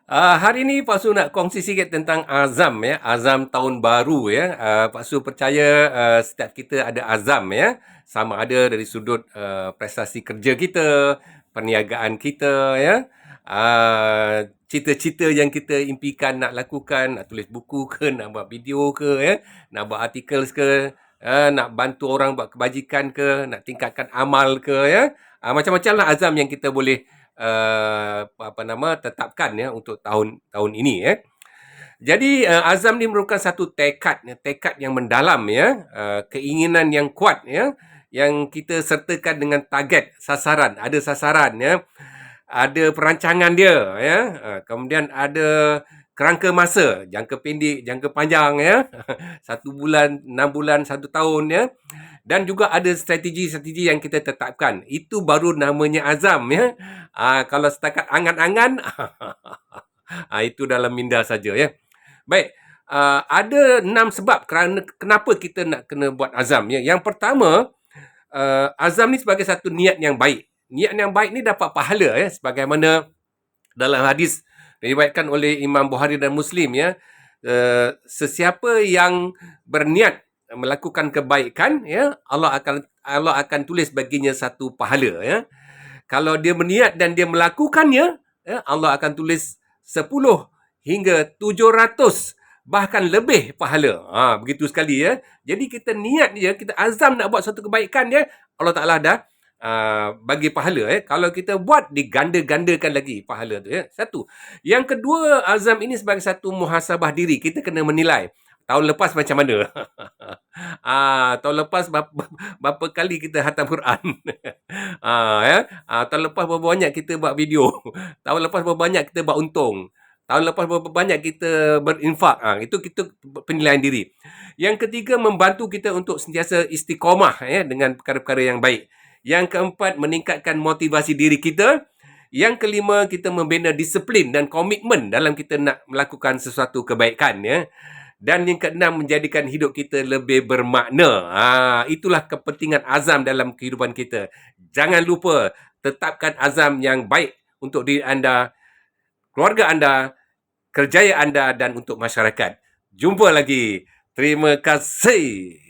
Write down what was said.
Hari ni Pak Su nak kongsi sikit tentang azam ya, azam tahun baru ya. Pak Su percaya setiap kita ada azam ya, sama ada dari sudut prestasi kerja kita, perniagaan kita ya, cita-cita yang kita impikan nak lakukan, nak tulis buku ke, nak buat video ke ya, nak buat artikel ke, nak bantu orang buat kebajikan ke, nak tingkatkan amal ke ya. Macam-macam lah azam yang kita boleh tetapkan ya untuk tahun ini ya. Jadi azam ni merupakan satu tekad yang mendalam ya, keinginan yang kuat ya, yang kita sertakan dengan target sasaran, ada sasaran ya, ada perancangan dia ya, kemudian ada kerangka masa, jangka pendek, jangka panjang ya, 1 bulan, 6 bulan, 1 tahun ya. Dan juga ada strategi-strategi yang kita tetapkan. Itu baru namanya azam ya. Kalau setakat angan-angan, itu dalam minda saja ya. Baik, ada 6 sebab kenapa kita nak kena buat azam ya. Yang pertama, azam ni sebagai satu niat yang baik. Niat yang baik ni dapat pahala ya, sebagaimana dalam hadis diriwayatkan oleh Imam Bukhari dan Muslim ya. Sesiapa yang berniat melakukan kebaikan ya, Allah akan tulis baginya satu pahala ya. Kalau dia berniat dan dia melakukannya ya, Allah akan tulis 10 hingga 700 bahkan lebih pahala. Begitu sekali ya. Jadi kita niat dia, kita azam nak buat satu kebaikan ya, Allah Taala dah bagi pahala ya. Kalau kita buat, diganda-gandakan lagi pahala tu ya. Satu. Yang kedua, azam ini sebagai satu muhasabah diri. Kita kena menilai tahun lepas macam mana. Tahun lepas berapa kali kita khatam Quran. Ya. Tahun lepas berapa banyak kita buat video. Tahun lepas berapa banyak kita buat untung. Tahun lepas berapa banyak kita berinfak. Itu kita penilaian diri. Yang ketiga, membantu kita untuk sentiasa istiqamah ya, dengan perkara-perkara yang baik. Yang keempat, meningkatkan motivasi diri kita. Yang kelima, kita membina disiplin dan komitmen dalam kita nak melakukan sesuatu kebaikan ya. Dan yang keenam, menjadikan hidup kita lebih bermakna. Itulah kepentingan azam dalam kehidupan kita. Jangan lupa tetapkan azam yang baik untuk diri anda, keluarga anda, kerjaya anda dan untuk masyarakat. Jumpa lagi. Terima kasih.